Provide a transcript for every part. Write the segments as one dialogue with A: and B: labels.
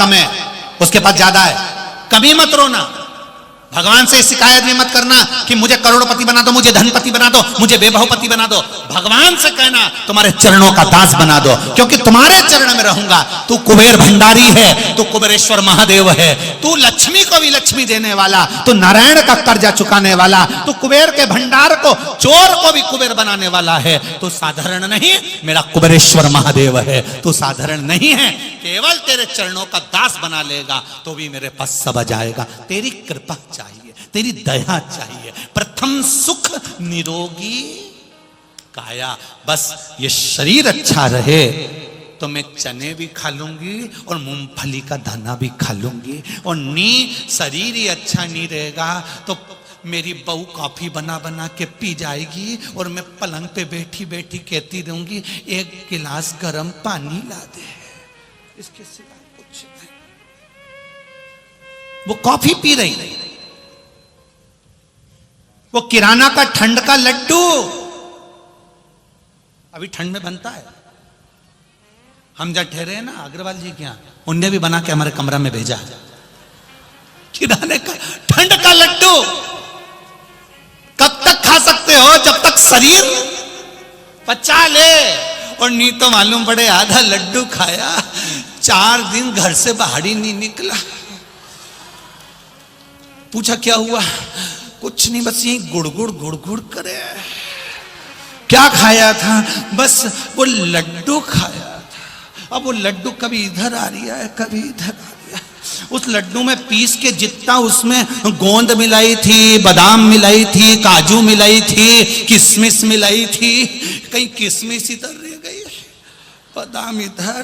A: कम है, उसके पास ज्यादा है। कभी मत रोना, भगवान से शिकायत भी मत करना कि मुझे करोड़पति बना दो, मुझे धनपति बना दो, मुझे बेबहुपति बना दो। भगवान से कहना तुम्हारे चरणों का दास बना दो, क्योंकि तुम्हारे चरण में रहूंगा। तू कुबेर भंडारी है, तू कुबेरेश्वर महादेव है, तू लक्ष्मी को भी लक्ष्मी देने वाला, तू नारायण का कर्जा चुकाने वाला, तू कुबेर के भंडार को, चोर को भी कुबेर बनाने वाला है। तू साधारण नहीं, मेरा कुबेरेश्वर महादेव है। तू साधारण नहीं है, केवल तेरे चरणों का दास बना लेगा तो भी मेरे पास सब आ जाएगा। तेरी कृपा चाहिए, तेरी दया चाहिए। प्रथम सुख निरोगी काया, बस ये शरीर अच्छा रहे तो मैं चने भी खा लूंगी और मूंगफली का दाना भी खा लूंगी। और शरीर ही अच्छा नहीं रहेगा तो मेरी बहू कॉफी बना बना के पी जाएगी और मैं पलंग पे बैठी बैठी कहती रहूंगी एक गिलास गर्म पानी ला दे, इसके सिवा कुछ नहीं। वो कॉफी पी रही, वो किराना का ठंड का लड्डू, अभी ठंड में बनता है। हम जब ठहरे हैं ना अग्रवाल जी के यहाँ, उनने भी बना के हमारे कमरा में भेजा है किराने का ठंड का लड्डू। कब तक खा सकते हो? जब तक शरीर पचा ले। और नहीं तो मालूम पड़े आधा लड्डू खाया, 4 दिन घर से बाहर ही नहीं निकला। पूछा क्या हुआ? कुछ नहीं, बस यही गुड़गुड़ गुड़गुड़ करे। क्या खाया था? बस वो लड्डू खाया था। अब वो लड्डू कभी इधर आ रही है, कभी इधर आ रही है। उस लड्डू में पीस के जितना उसमें गोंद मिलाई थी, बादाम मिलाई थी, काजू मिलाई थी, किशमिश मिलाई थी, कहीं किशमिश इधर रह गई, बादाम इधर,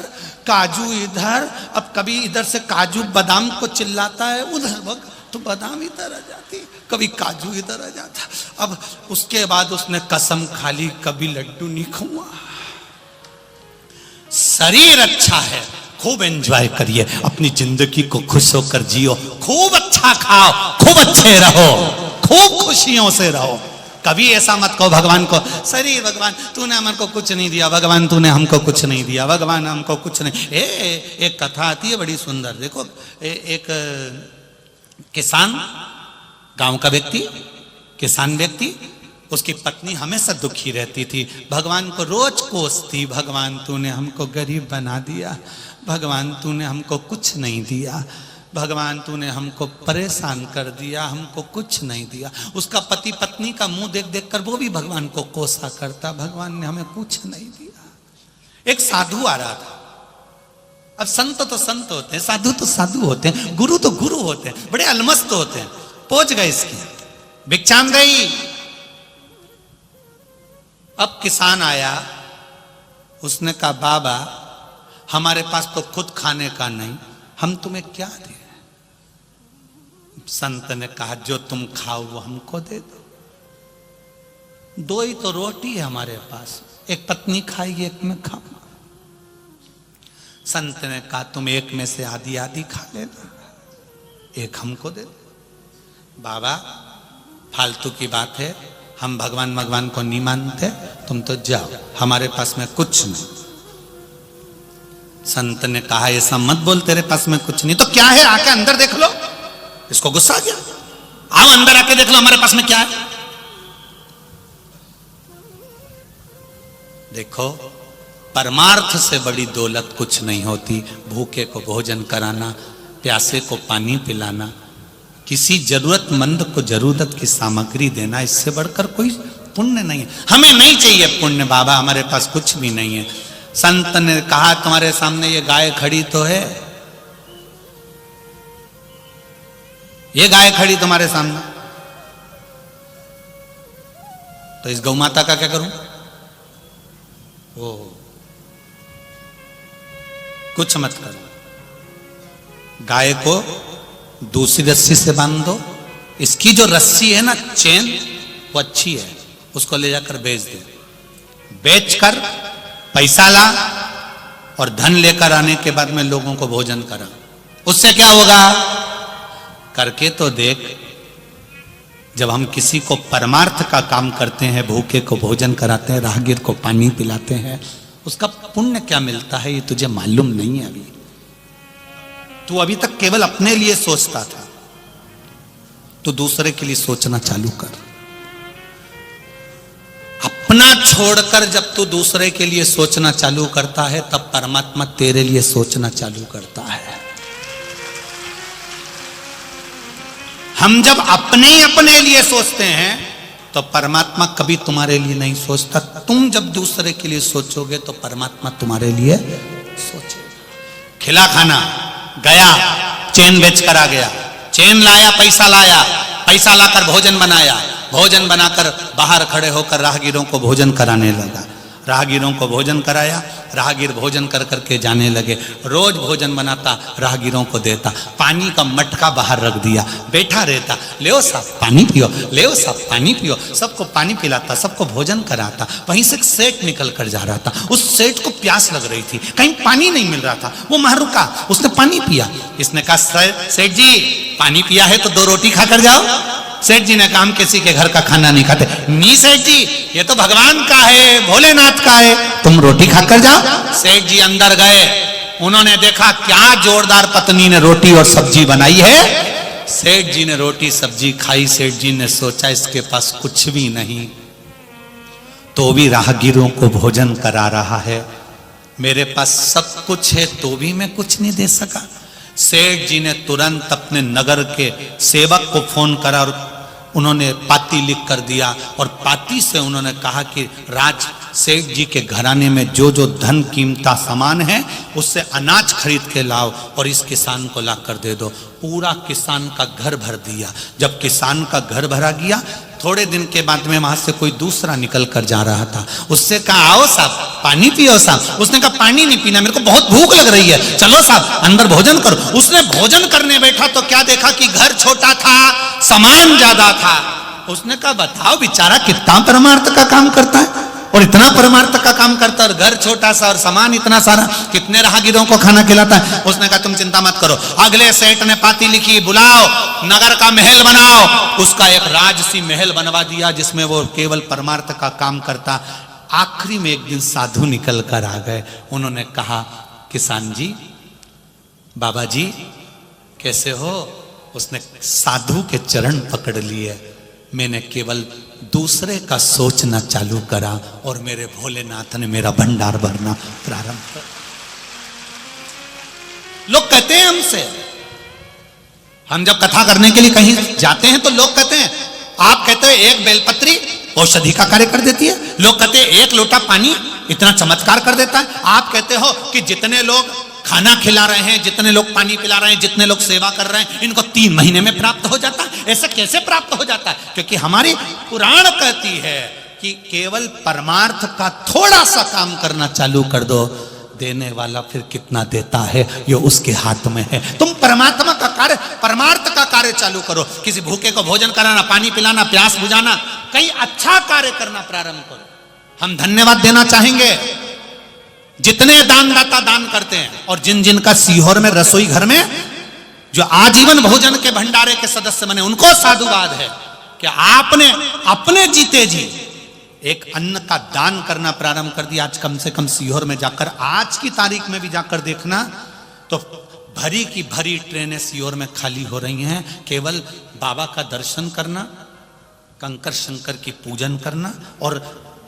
A: काजू इधर। अब कभी इधर से काजू बादाम को चिल्लाता है, उधर तो बादाम इधर आ जाती, कभी काजू इधर आ जाता। अब उसके बाद उसने कसम खा ली कभी लड्डू नहीं खाऊंगा। शरीर अच्छा है, खूब एंजॉय करिए, अपनी जिंदगी को खुश होकर जियो, खूब अच्छा खाओ, खूब अच्छे रहो, खूब खुशियों से रहो। कभी ऐसा मत कहो भगवान को, शरीर भगवान तूने हमको कुछ नहीं दिया, भगवान तूने हमको कुछ नहीं दिया, भगवान हमको कुछ नहीं। एक कथा आती है बड़ी सुंदर। देखो एक किसान, गांव का व्यक्ति, किसान व्यक्ति, उसकी पत्नी हमेशा दुखी रहती थी, भगवान को रोज कोसती, भगवान तूने हमको गरीब बना दिया, भगवान तूने हमको कुछ नहीं दिया, भगवान तूने हमको परेशान कर दिया, हमको कुछ नहीं दिया। उसका पति पत्नी का मुंह देख देख कर वो भी भगवान को कोसा करता, भगवान ने हमें कुछ नहीं दिया। एक साधु आ रहा था। अब संत तो संत होते हैं, साधु तो साधु होते हैं, गुरु तो गुरु होते हैं, बड़े अलमस्त होते हैं। पहुंच गए इसकी भिक्षाम गई। अब किसान आया, उसने कहा बाबा हमारे पास तो खुद खाने का नहीं, हम तुम्हें क्या दें? संत ने कहा जो तुम खाओ वो हमको दे दो। 2 ही तो रोटी है हमारे पास, एक पत्नी खाएगी, एक में खाऊंगा। संत ने कहा तुम एक में से आधी आधी खा लेना, एक हमको दे दो। बाबा फालतू की बात है, हम भगवान को नहीं मानते, तुम तो जाओ, हमारे पास में कुछ नहीं। संत ने कहा ऐसा मत बोल, तेरे पास में कुछ नहीं तो क्या है, आके अंदर देख लो। इसको गुस्सा आ गया, आओ अंदर आके देख लो हमारे पास में क्या है। देखो परमार्थ से बड़ी दौलत कुछ नहीं होती। भूखे को भोजन कराना, प्यासे को पानी पिलाना, किसी जरूरतमंद को जरूरत की सामग्री देना, इससे बढ़कर कोई पुण्य नहीं है। हमें नहीं चाहिए पुण्य बाबा, हमारे पास कुछ भी नहीं है। संत ने कहा तुम्हारे सामने ये गाय खड़ी तो है, ये गाय खड़ी तुम्हारे सामने, तो इस गौ माता का क्या करूं? वो कुछ मत करो, गाय को दूसरी रस्सी से बांध दो। इसकी जो रस्सी है ना, चेन, वो अच्छी है, उसको ले जाकर बेच दो। बेचकर पैसा ला और धन लेकर आने के बाद में लोगों को भोजन करा। उससे क्या होगा? करके तो देख। जब हम किसी को परमार्थ का काम करते हैं, भूखे को भोजन कराते हैं, राहगीर को पानी पिलाते हैं, उसका पुण्य क्या मिलता है ये तुझे मालूम नहीं है अभी। तू अभी तक केवल अपने लिए सोचता था, तो दूसरे के लिए सोचना चालू कर। अपना छोड़कर जब तू दूसरे के लिए सोचना चालू करता है, तब परमात्मा तेरे लिए सोचना चालू करता है। हम जब अपने लिए सोचते हैं तो परमात्मा कभी तुम्हारे लिए नहीं सोचता। तुम जब दूसरे के लिए सोचोगे तो परमात्मा तुम्हारे लिए सोचेगा। खिला खाना गया, चैन बेच कर आ गया, चैन लाया, पैसा लाकर भोजन बनाया, भोजन बनाकर बाहर खड़े होकर राहगीरों को भोजन कराने लगा। राहगीरों को भोजन कराया, राहगीर भोजन कर करके जाने लगे। रोज भोजन बनाता, राहगीरों को देता, पानी का मटका बाहर रख दिया, बैठा रहता, ले साहब पानी पियो, ले साहब पानी पियो, सबको पानी पिलाता, सबको भोजन कराता। वहीं से एक सेठ निकल कर जा रहा था, उस सेठ को प्यास लग रही थी, कहीं पानी नहीं मिल रहा था, वो वहां रुका, उसने पानी पिया। इसने कहा सेठ जी पानी पिया है तो 2 रोटी खाकर जाओ। सेठ जी ने कहा हम किसी के घर का खाना नहीं खाते। नहीं सेठ जी, ये तो भगवान का है, भोलेनाथ का है, तुम रोटी खाकर जाओ। सेठ जी अंदर गए, उन्होंने देखा क्या जोरदार पत्नी ने रोटी और सब्जी बनाई है। सेठ जी ने रोटी सब्जी खाई। सेठ जी ने सोचा इसके पास कुछ भी नहीं, तो भी राहगीरों को भोजन करा रहा है, मेरे पास सब कुछ है तो भी मैं कुछ नहीं दे सका। सेठ जी ने तुरंत अपने नगर के सेवक को फोन करा और उन्होंने पाती लिख कर दिया, और पाती से उन्होंने कहा कि राज सेठ जी के घराने में जो जो धन कीमता सामान है उससे अनाज खरीद के लाओ और इस किसान को ला कर दे दो। पूरा किसान का घर भर दिया। जब किसान का घर भरा गया, थोड़े दिन के बाद में वहां से कोई दूसरा निकल कर जा रहा था। उससे कहा आओ साहब पानी पियो साहब। उसने कहा पानी नहीं पीना, मेरे को बहुत भूख लग रही है, चलो साहब अंदर भोजन करो। उसने भोजन करने बैठा तो क्या देखा कि घर छोटा था, सामान ज्यादा था। उसने कहा बताओ बेचारा कितना परमार्थ का काम करता है और इतना परमार्थ का काम करता है, और घर छोटा सा और सामान इतना सारा, कितने राहगीरों को खाना खिलाता है। उसने कहा तुम चिंता मत करो। अगले सेठ ने पाती लिखी, बुलाओ, नगर का महल बनाओ। उसका एक राजसी महल बनवा दिया जिसमें वो केवल परमार्थ का काम करता। आखिरी में एक दिन साधु निकल कर आ गए। उन्होंने कहा किसान जी, बाबा जी कैसे हो? उसने साधु के चरण पकड़ लिए। मैंने केवल दूसरे का सोचना चालू करा और मेरे भोलेनाथ ने मेरा भंडार भरना प्रारंभ कर। लोग कहते हैं हमसे, हम जब कथा करने के लिए कहीं जाते हैं तो लोग कहते हैं, आप कहते हैं एक बेलपत्री औषधि का कार्य कर देती है, लोग कहते हैं एक लोटा पानी इतना चमत्कार कर देता है। आप कहते हो कि जितने लोग खाना खिला रहे हैं, जितने लोग पानी पिला रहे हैं, जितने लोग सेवा कर रहे हैं, इनको 3 महीने में प्राप्त हो जाता है। ऐसा कैसे प्राप्त हो जाता है? क्योंकि हमारी पुराण कहती है कि केवल परमार्थ का थोड़ा सा काम करना चालू कर दो, देने वाला फिर कितना देता है ये उसके हाथ में है। तुम परमात्मा का कार्य, परमार्थ का कार्य चालू करो। किसी भूखे को भोजन कराना, पानी पिलाना, प्यास बुझाना, कहीं अच्छा कार्य करना प्रारंभ करो। हम धन्यवाद देना चाहेंगे जितने दानदाता दान करते हैं, और जिन जिन का सीहोर में रसोई घर में जो आजीवन भोजन के भंडारे के सदस्य बने, उनको साधुवाद है कि आपने अपने जीते जी एक अन्न का दान करना प्रारंभ कर दिया। आज कम से कम सीहोर में जाकर, आज की तारीख में भी जाकर देखना तो भरी की भरी ट्रेनें सीहोर में खाली हो रही हैं। केवल बाबा का दर्शन करना, कंकर शंकर की पूजन करना, और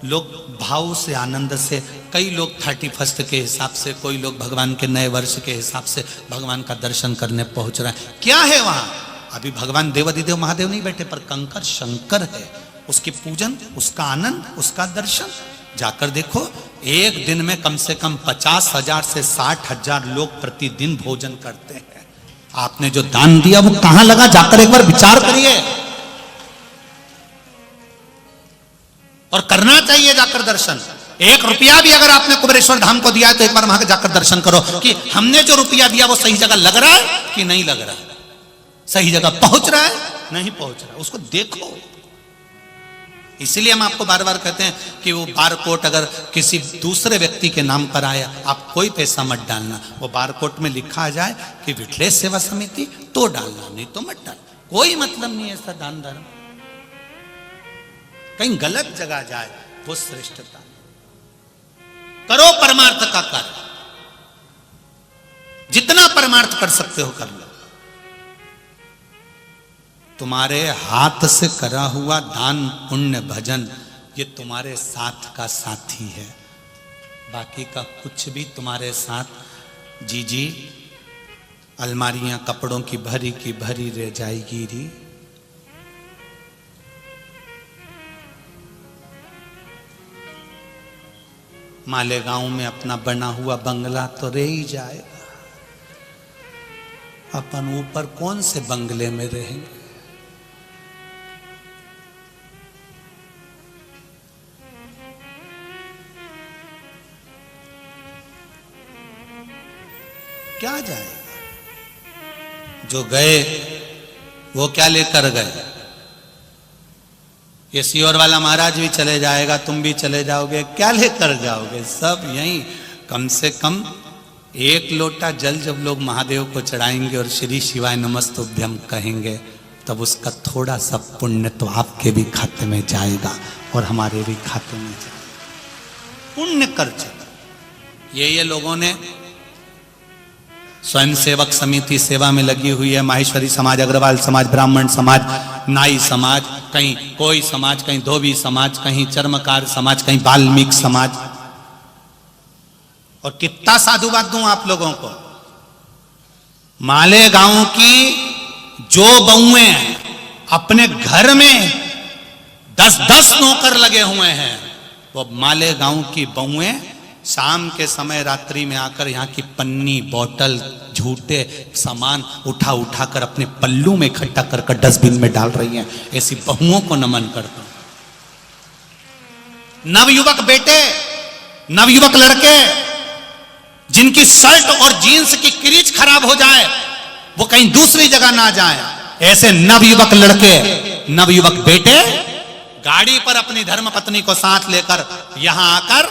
A: लोग भाव से, आनंद से, कई लोग 31 के हिसाब से, कोई लोग भगवान के नए वर्ष के हिसाब से भगवान का दर्शन करने पहुंच रहा है। क्या है वहां? अभी भगवान देवादिदेव महादेव नहीं बैठे, पर कंकर शंकर है। उसकी पूजन, उसका आनंद, उसका दर्शन जाकर देखो। एक दिन में कम से कम 50,000 से 60,000 लोग प्रतिदिन भोजन करते हैं। आपने जो दान दिया वो कहां लगा? जाकर एक बार विचार करिए। और करना चाहिए जाकर दर्शन। 1 रुपया भी अगर आपने कुबेरेश्वर धाम को दिया है तो एक बार वहां जाकर दर्शन करो कि हमने जो रुपया दिया वो सही जगह लग रहा है कि नहीं लग रहा है, सही जगह पहुंच रहा है नहीं पहुंच रहा है, उसको देखो। इसलिए हम आपको बार बार कहते हैं कि वो बारकोड अगर किसी दूसरे व्यक्ति के नाम पर आया, आप कोई पैसा मत डालना। वो बारकोड में लिखा आ जाए कि विठलेश सेवा समिति, तो डालना, नहीं तो मत डालना। कोई मतलब नहीं है ऐसा दान धर्म। कहीं गलत जगह जाए वो श्रेष्ठता। करो परमार्थ का कार्य। जितना परमार्थ कर सकते हो कर लो। तुम्हारे हाथ से करा हुआ दान पुण्य भजन ये तुम्हारे साथ का साथी है, बाकी का कुछ भी तुम्हारे साथ जी अलमारियां कपड़ों की भरी रह जाएगी री। मालेगांव में अपना बना हुआ बंगला तो रह ही जाएगा, अपन ऊपर कौन से बंगले में रहेंगे। क्या जाएगा? जो गए वो क्या लेकर गए? ये सियोर वाला महाराज भी चले जाएगा, तुम भी चले जाओगे, क्या लेकर जाओगे? सब यहीं। कम से कम एक लोटा जल जब लोग महादेव को चढ़ाएंगे और श्री शिवाय नमस्तुभ्यम कहेंगे, तब उसका थोड़ा सा पुण्य तो आपके भी खाते में जाएगा और हमारे भी खाते में जाएगा। पुण्य कर चलो। ये लोगों ने स्वयं सेवक समिति सेवा में लगी हुई है। माहेश्वरी समाज, अग्रवाल समाज, ब्राह्मण समाज, नाई समाज, कहीं कोई समाज, कहीं धोबी समाज, कहीं चर्मकार समाज, कहीं वाल्मीकि समाज। और कितना साधुवाद दूं आप लोगों को। मालेगांव की जो बहुएं अपने घर में 10-10 नौकर लगे हुए हैं, वो मालेगांव की बहुएं शाम के समय रात्रि में आकर यहाँ की पन्नी, बोतल, झूठे सामान उठा उठा कर अपने पल्लू में इकट्ठा कर डस्टबिन में डाल रही हैं। ऐसी बहुओं को नमन करता हूं। नवयुवक बेटे, नवयुवक लड़के जिनकी शर्ट और जीन्स की क्रीज खराब हो जाए, वो कहीं दूसरी जगह ना जाए, ऐसे नवयुवक लड़के, नवयुवक बेटे गाड़ी पर अपनी धर्मपत्नी को साथ लेकर यहां आकर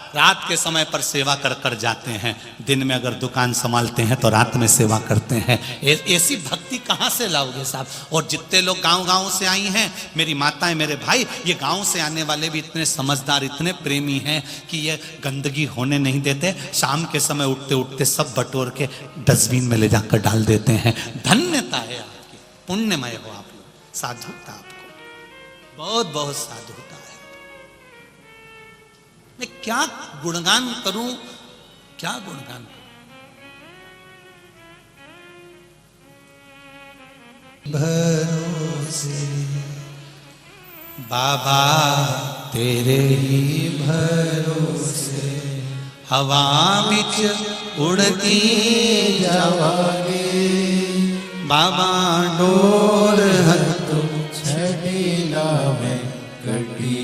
A: रात के समय पर सेवा कर कर जाते हैं। दिन में अगर दुकान संभालते हैं तो रात में सेवा करते हैं। ऐसी भक्ति कहां से लाओगे साहब? और जितने लोग गांव-गांव से आई हैं, मेरी माताएं, मेरे भाई, ये गांव से आने वाले भी इतने समझदार, इतने प्रेमी हैं कि ये गंदगी होने नहीं देते। शाम के समय उठते उठते सब बटोर के डस्टबिन में ले जाकर डाल देते हैं। धन्यता है आपकी, पुण्यमय हो आप लोग, साधुता आपको, बहुत बहुत साधुता। मैं क्या गुणगान करूं, क्या गुणगान करूं? भरोसे बाबा तेरे ही भरोसे, हवा बिच उड़ती जावागे, बाबा डोर हत्तू छड़ीला में कटी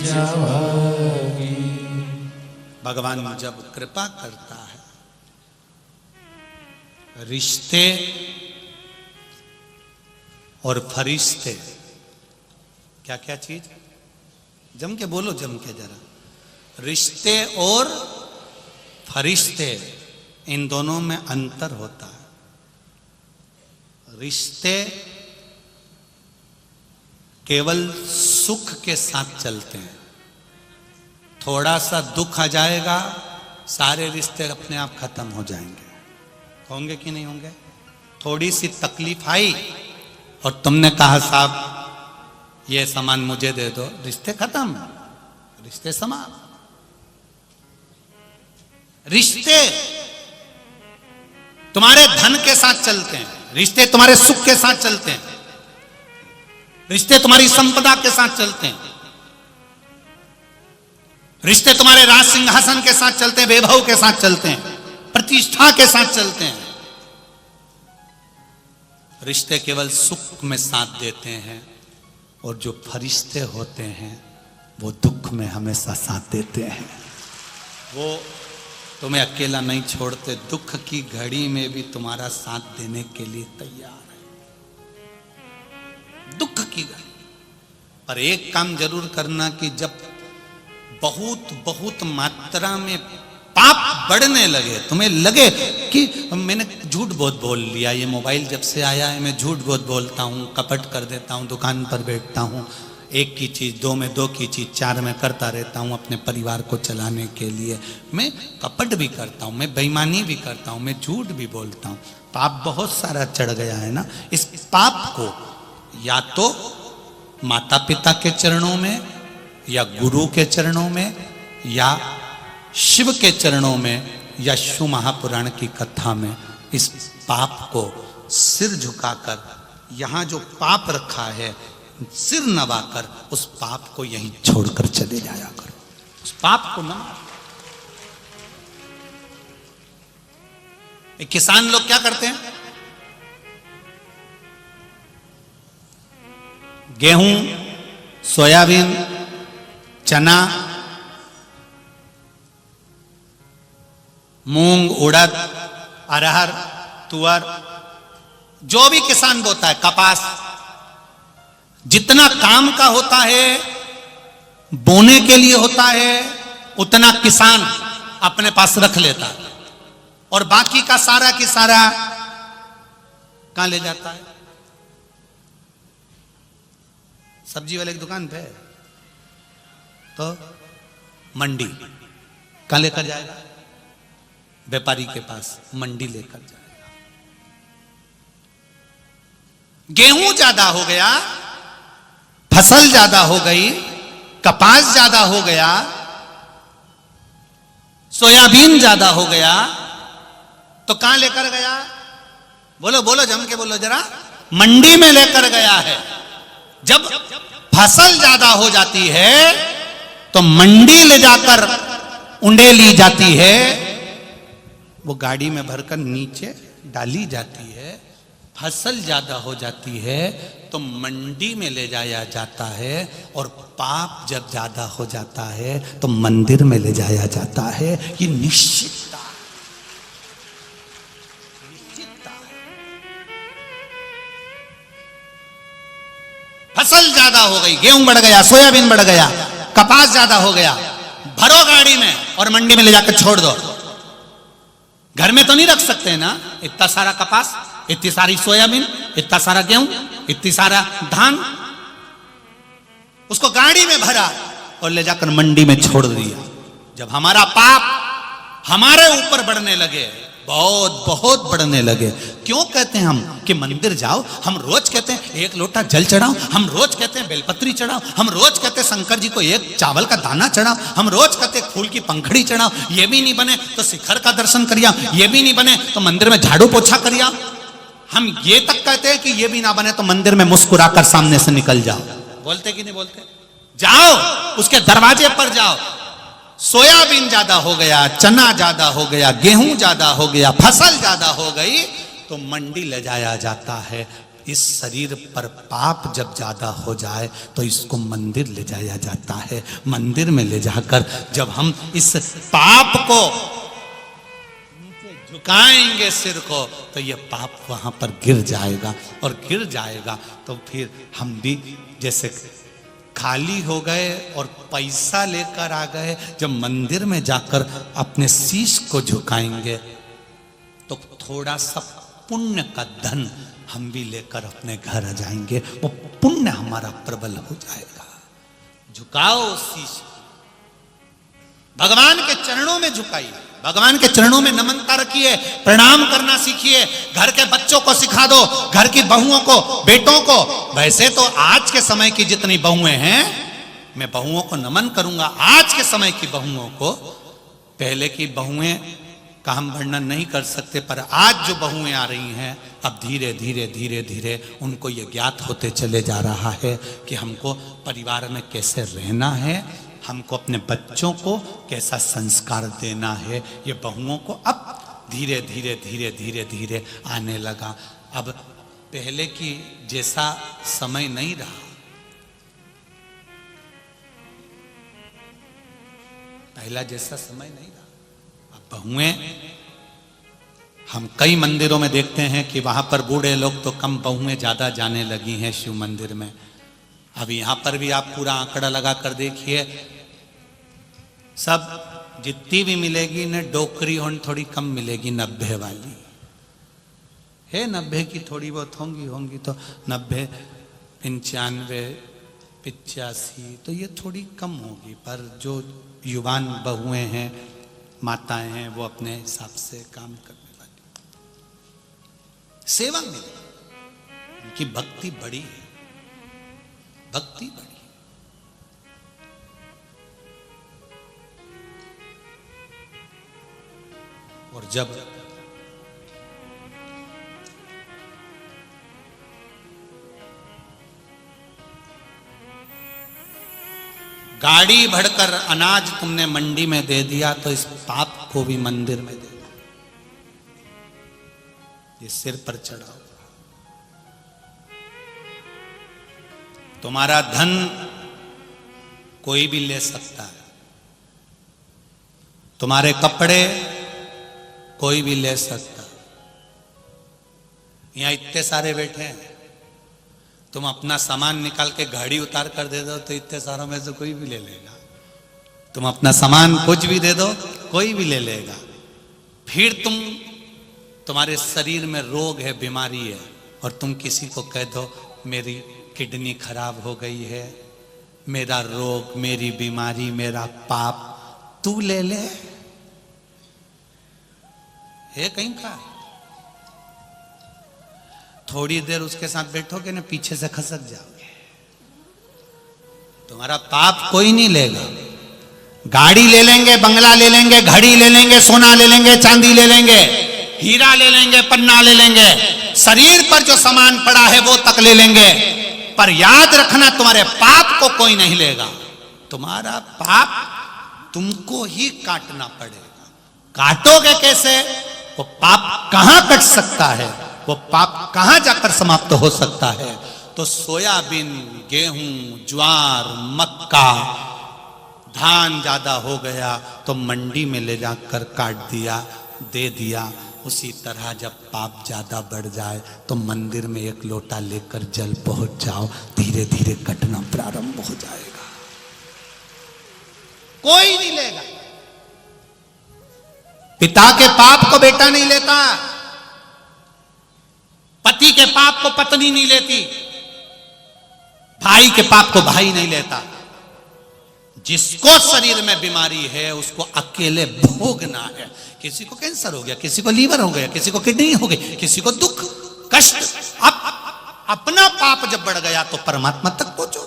A: जावागे। भगवान जब कृपा करता है, रिश्ते और फरिश्ते, क्या क्या चीज? जम के बोलो, जम के जरा। रिश्ते और फरिश्ते, इन दोनों में अंतर होता है। रिश्ते केवल सुख के साथ चलते हैं। थोड़ा सा दुख आ जाएगा, सारे रिश्ते अपने आप खत्म हो जाएंगे। होंगे कि नहीं होंगे? थोड़ी सी तकलीफ आई और तुमने कहा साहब ये सामान मुझे दे दो, रिश्ते खत्म, रिश्ते समाप्त। रिश्ते तुम्हारे धन के साथ चलते हैं, रिश्ते तुम्हारे सुख के साथ चलते हैं, रिश्ते तुम्हारी संपदा के साथ चलते हैं, रिश्ते तुम्हारे राज सिंहासन के साथ चलते हैं, वैभव के साथ चलते हैं, प्रतिष्ठा के साथ चलते हैं। रिश्ते केवल सुख में साथ देते हैं और जो फरिश्ते होते हैं वो दुख में हमेशा साथ देते हैं। वो तुम्हें अकेला नहीं छोड़ते, दुख की घड़ी में भी तुम्हारा साथ देने के लिए तैयार है। दुख की घड़ी पर एक काम जरूर करना कि जब बहुत बहुत मात्रा में पाप बढ़ने लगे, तुम्हें लगे कि मैंने झूठ बहुत बोल लिया, ये मोबाइल जब से आया है मैं झूठ बहुत बोलता हूँ, कपट कर देता हूँ, दुकान पर बैठता हूँ, एक की चीज दो में, दो की चीज चार में करता रहता हूं अपने परिवार को चलाने के लिए। मैं कपट भी करता हूं, मैं बेईमानी भी करता हूं, मैं झूठ भी बोलता हूं। पाप बहुत सारा चढ़ गया है ना। इस पाप को या तो माता पिता के चरणों में या गुरु के चरणों में या शिव के चरणों में या शिव महापुराण की कथा में इस पाप को सिर झुकाकर, यहां जो पाप रखा है सिर नवाकर उस पाप को यहीं छोड़कर चले जाया करो। उस पाप को न मारो। किसान लोग क्या करते हैं? गेहूं, सोयाबीन, चना, मूंग, उड़द, अरहर, तुअर, जो भी किसान बोता है, कपास, जितना काम का होता है बोने के लिए होता है उतना किसान अपने पास रख लेता है और बाकी का सारा की सारा कहां ले जाता है? सब्जी वाले की दुकान पे, तो मंडी कहां लेकर जाएगा? व्यापारी के पास मंडी लेकर जाएगा। गेहूं ज्यादा हो गया, फसल ज्यादा हो गई, कपास ज्यादा हो गया, सोयाबीन ज्यादा हो गया, तो कहां लेकर गया? बोलो बोलो, जम के बोलो जरा। मंडी में लेकर गया है। जब फसल ज्यादा हो जाती है तो मंडी ले जाकर उंडे ली जाती है, वो गाड़ी में भरकर नीचे डाली जाती है। फसल ज्यादा हो जाती है तो मंडी में ले जाया जाता है, और पाप जब ज्यादा हो जाता है तो मंदिर में ले जाया जाता है। ये निश्चितता है। फसल ज्यादा हो गई, गेहूं बढ़ गया, सोयाबीन बढ़ गया, कपास ज्यादा हो गया, भरो गाड़ी में और मंडी में ले जाकर छोड़ दो। घर में तो नहीं रख सकते ना इतना सारा कपास, इतनी सारी सोयाबीन, इतना सारा गेहूं, इतनी सारा धान। उसको गाड़ी में भरा और ले जाकर मंडी में छोड़ दिया। जब हमारा पाप हमारे ऊपर बढ़ने लगे, बहुत बहुत बढ़ने लगे। क्यों कहते हैं हम कि मंदिर जाओ? हम रोज कहते हैं एक लोटा जल चढ़ाओ, हम रोज कहते हैं बेलपत्री चढ़ाओ, हम रोज कहते हैं शंकर जी को एक चावल का दाना चढ़ाओ, हम रोज कहते हैं फूल की पंखड़ी चढ़ाओ। ये भी नहीं बने तो शिखर का दर्शन करिए, ये भी नहीं बने तो मंदिर में झाड़ू पोछा करिए। हम ये तक कहते हैं कि ये भी ना बने तो मंदिर में मुस्कुराकर सामने से निकल जाओ। बोलते कि नहीं बोलते? जाओ, उसके दरवाजे पर जाओ। सोयाबीन ज्यादा हो गया, चना ज्यादा हो गया, गेहूं ज्यादा हो गया, फसल ज्यादा हो गई तो मंडी ले जाया जाता है। इस शरीर पर पाप जब ज्यादा हो जाए तो इसको मंदिर ले जाया जाता है। मंदिर में ले जाकर जब हम इस पाप को झुकाएंगे सिर को, तो ये पाप वहां पर गिर जाएगा, और गिर जाएगा तो फिर हम भी जैसे खाली हो गए और पैसा लेकर आ गए, जब मंदिर में जाकर अपने शीश को झुकाएंगे तो थोड़ा सा पुण्य का धन हम भी लेकर अपने घर आ जाएंगे। वो पुण्य हमारा प्रबल हो जाएगा। झुकाओ शीश, भगवान के चरणों में झुकाइए, भगवान के चरणों में नमनता रखिए, प्रणाम करना सीखिए। घर के बच्चों को सिखा दो, घर की बहुओं को, बेटों को। वैसे तो आज के समय की जितनी बहुएं हैं, मैं बहुओं को नमन करूंगा। आज के समय की बहुओं को, पहले की बहुएं का हम वर्णन नहीं कर सकते, पर आज जो बहुएं आ रही हैं, अब धीरे धीरे धीरे धीरे उनको ये ज्ञात होते चले जा रहा है कि हमको परिवार में कैसे रहना है, हमको अपने बच्चों को कैसा संस्कार देना है। ये बहुओं को अब धीरे धीरे धीरे धीरे धीरे आने लगा। अब पहले की जैसा समय नहीं रहा। पहला जैसा समय नहीं रहा। अब बहुएं, हम कई मंदिरों में देखते हैं कि वहां पर बूढ़े लोग तो कम, बहुएं ज्यादा जाने लगी हैं शिव मंदिर में। अब यहां पर भी आप पूरा आंकड़ा लगा कर देखिए, सब जितनी भी मिलेगी न डोकरी होन थोड़ी कम मिलेगी, 90 वाली है। 90 की थोड़ी बहुत होंगी तो 90, 95, 85, तो ये थोड़ी कम होगी, पर जो युवान बहुएं हैं, माताएं हैं, वो अपने हिसाब से काम करने वाली सेवा में उनकी भक्ति बड़ी है, भक्ति बड़ी है। और जब गाड़ी भरकर अनाज तुमने मंडी में दे दिया, तो इस पाप को भी मंदिर में दे दो। ये सिर पर चढ़ा हुआ। तुम्हारा धन कोई भी ले सकता है, तुम्हारे कपड़े कोई भी ले सकता है। यहां इतने सारे बैठे हैं, तुम अपना सामान निकाल के गाड़ी उतार कर दे दो तो इतने सारों में से कोई भी ले लेगा। तुम अपना सामान कुछ भी दे दो, कोई भी ले लेगा। फिर तुम्हारे शरीर में रोग है, बीमारी है, और तुम किसी को कह दो मेरी किडनी खराब हो गई है, मेरा रोग, मेरी बीमारी, मेरा पाप तू ले ले, है कहीं का। थोड़ी देर उसके साथ बैठोगे ना, पीछे से खसक जाओगे। तुम्हारा पाप कोई नहीं लेगा। गाड़ी ले लेंगे, बंगला ले लेंगे, घड़ी ले लेंगे, सोना ले लेंगे, चांदी ले लेंगे, हीरा ले लेंगे, पन्ना ले लेंगे, शरीर पर जो सामान पड़ा है वो तक ले लेंगे, पर याद रखना तुम्हारे पाप को कोई नहीं लेगा। तुम्हारा पाप तुमको ही काटना पड़ेगा। काटोगे कैसे? वो पाप कहां कट सकता है, वो पाप कहां जाकर समाप्त हो सकता है? तो सोयाबीन, गेहूं, ज्वार, मक्का, धान ज्यादा हो गया तो मंडी में ले जाकर काट दिया, दे दिया। उसी तरह जब पाप ज्यादा बढ़ जाए तो मंदिर में एक लोटा लेकर जल पहुंच जाओ, धीरे धीरे कटना प्रारंभ हो जाएगा। कोई नहीं लेगा। पिता के पाप को बेटा नहीं लेता, पति के पाप को पत्नी नहीं लेती, भाई के पाप को भाई नहीं लेता। जिसको शरीर में बीमारी है उसको अकेले भोगना है। किसी को कैंसर हो गया, किसी को लीवर हो गया, किसी को किडनी हो गई, किसी को दुख कष्ट। अब अपना पाप जब बढ़ गया तो परमात्मा तक पहुंचो।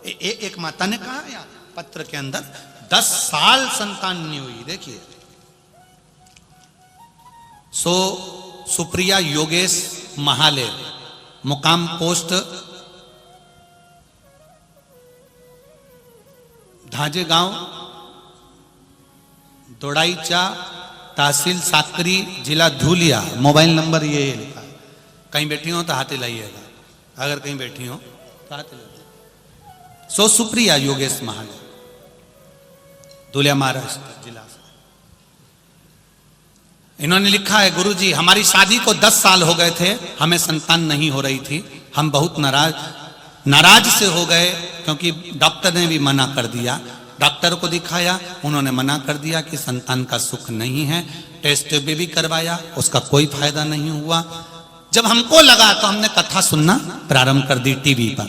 A: एक माता ने कहा यार पत्र के अंदर 10 साल संतान नहीं हुई। देखिए, सुप्रिया योगेश महाले, मुकाम पोस्ट धाजे गांव, दोड़ाईचा, तहसील साकरी, जिला धूलिया। मोबाइल नंबर ये लिखा है। कहीं बैठी हो तो हाथ हिलाइएगा, अगर कहीं बैठी हो तो हाथ हिलाइए। सुप्रिया योगेश महाले, धूलिया, महाराष्ट्र जिला। इन्होंने लिखा है, गुरुजी हमारी शादी को 10 साल हो गए थे, हमें संतान नहीं हो रही थी। हम बहुत नाराज से हो गए क्योंकि डॉक्टर ने भी मना कर दिया। डॉक्टर को दिखाया, उन्होंने मना कर दिया कि संतान का सुख नहीं है। टेस्ट भी करवाया, उसका कोई फायदा नहीं हुआ। जब हमको लगा तो हमने कथा सुनना प्रारंभ कर दी टीवी पर।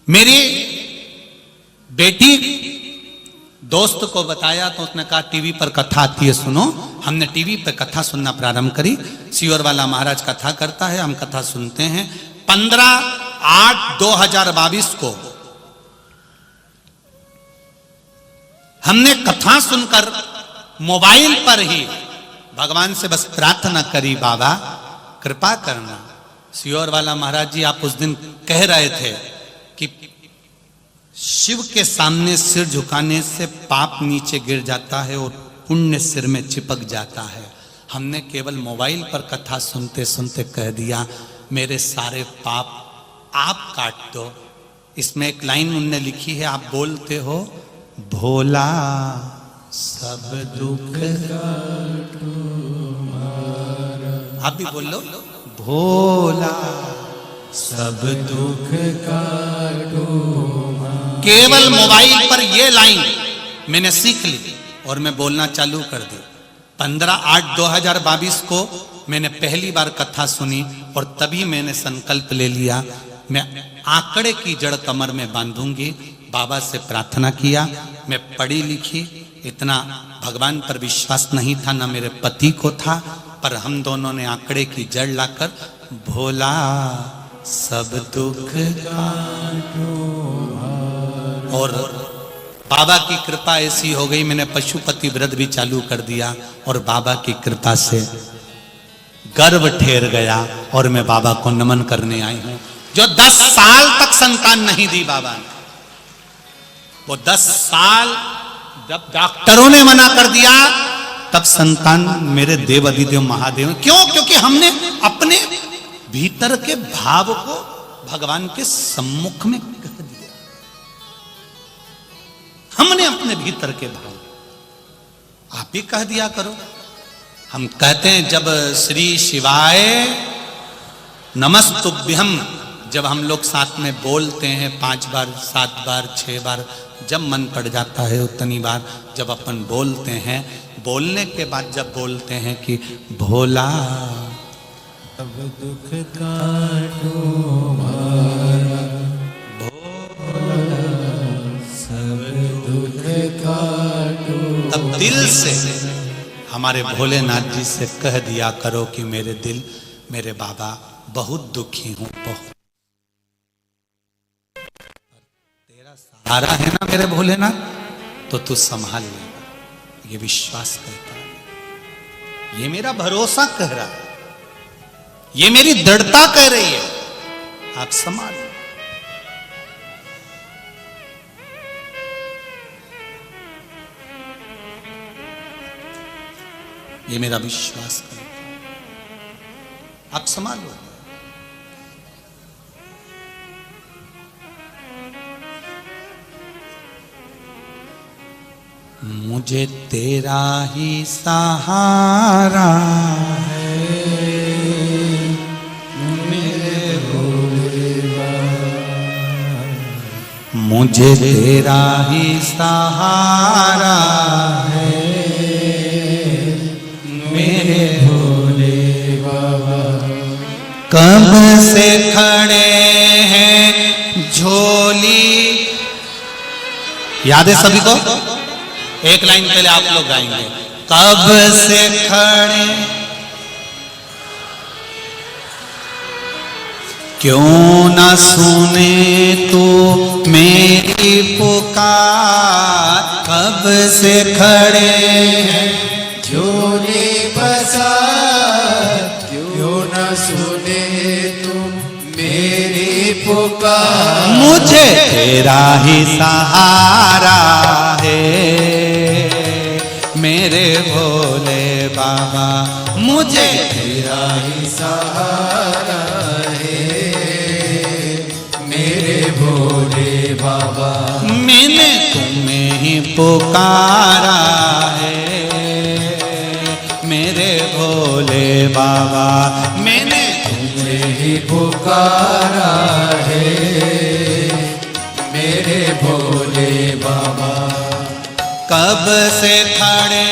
A: मेरी बेटी दोस्त को बताया तो उसने कहा टीवी पर कथा आती है, सुनो। हमने टीवी पर कथा सुनना प्रारंभ करी। सियोर वाला महाराज कथा करता है, हम कथा सुनते हैं। 15/8/2022 को हमने कथा सुनकर मोबाइल पर ही भगवान से बस प्रार्थना करी, बाबा कृपा करना। सियोर वाला महाराज जी, आप उस दिन कह रहे थे कि शिव के सामने सिर झुकाने से पाप नीचे गिर जाता है और पुण्य सिर में चिपक जाता है। हमने केवल मोबाइल पर कथा सुनते सुनते कह दिया, मेरे सारे पाप आप काट दो। इसमें एक लाइन उनने लिखी है, आप बोलते हो, भोला सब दुख काटो मारा। आप भी बोल लो, भोला सब दुख काटो मारा। केवल मोबाइल पर ये लाइन मैंने सीख ली और मैं बोलना चालू कर दी। 15/8/2022 को मैंने पहली बार कथा सुनी और तभी मैंने संकल्प ले लिया, मैं आंकड़े की जड़ कमर में बांधूंगी। बाबा से प्रार्थना किया। मैं पढ़ी लिखी, इतना भगवान पर विश्वास नहीं था, ना मेरे पति को था, पर हम दोनों ने आंकड़े की जड़ लाकर भोला सब दुख काटो। और बाबा की कृपा ऐसी हो गई, मैंने पशुपति व्रत भी चालू कर दिया और बाबा की कृपा से गर्भ ठहर गया और मैं बाबा को नमन करने आई हूं। जो 10 साल तक संतान नहीं दी बाबा ने, वो 10 साल जब डॉक्टरों ने मना कर दिया तब संतान मेरे देव अधिदेव महादेव। क्यों? क्योंकि हमने अपने भीतर के भाव को भगवान के सम्मुख में कह दिया। हमने अपने भीतर के भाव आप ही कह दिया करो। हम कहते हैं जब श्री शिवाय नमस्तुभ्यम, जब हम लोग साथ में बोलते हैं 5 बार 7 बार 6 बार, जब मन पड़ जाता है उतनी बार जब अपन बोलते हैं, बोलने के बाद जब बोलते हैं कि भोला
B: सब दुख काटो हमारा, भोला सब दुख काटो।
A: तब दिल से हमारे भोलेनाथ जी से कह दिया करो कि मेरे दिल, मेरे बाबा बहुत दुखी हूं, बहुत। तेरा सहारा है ना मेरे भोलेनाथ, तो तू संभाल लेगा, ये विश्वास करता है, ये मेरा भरोसा कह रहा है, ये मेरी दृढ़ता कह रही है, आप संभाल। ये मेरा विश्वास करता है, आप संभालो। मुझे तेरा ही सहारा है, मेरे भोले बाबा, मुझे तेरा ही सहारा है, मेरे भोले बाबा। कब से खड़े हैं झोली, याद है सभी को? एक लाइन पहले आप लोग गाएंगे। कब से खड़े, क्यों ना सुने तू मेरी पुकार। कब से खड़े हैं
B: झोली पसार, क्यों न सुने तुम मेरी पुकार।
A: मुझे तेरा ही सहारा है, मेरे भोले बाबा, मुझे
B: तेरा ही सहारा है, मेरे भोले बाबा।
A: मैंने तुम्हें ही पुकारा है, मेरे भोले बाबा, मैंने
B: तुम्हें ही पुकारा है, मेरे भोले बाबा।
A: कब से खड़े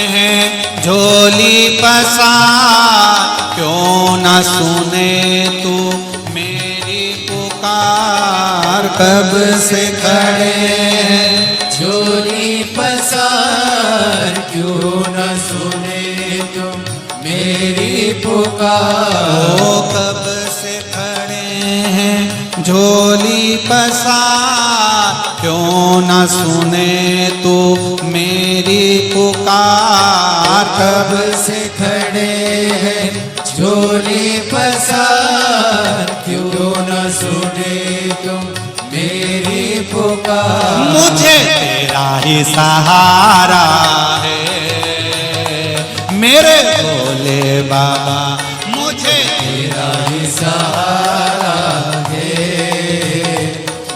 A: हैं झोली पसार, क्यों न सुने तू मेरी पुकार। कब से खड़े हैं
B: झोली पसार, क्यों न सुने तुम मेरी पुकार।
A: ओ कब से खड़े हैं झोली पसार, क्यों न सुने तू मेरी पुकार।
B: कब से खड़े हैं झोली पसार, क्यों न सुने तुम मेरी पुकार।
A: मुझे तेरा ही सहारा है, मेरे भोले बाबा, मुझे
B: तेरा ही सहारा है,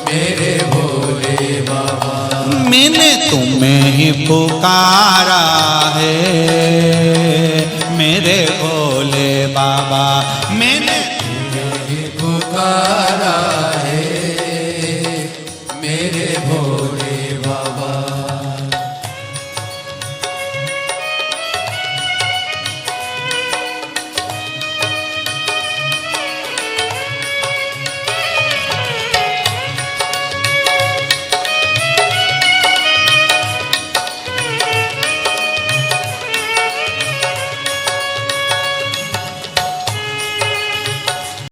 B: मेरे भोले बाबा।
A: मैंने तुम्हें ही पुकारा है, मेरे भोले बाबा, मैंने
B: तुम्हें ही पुकारा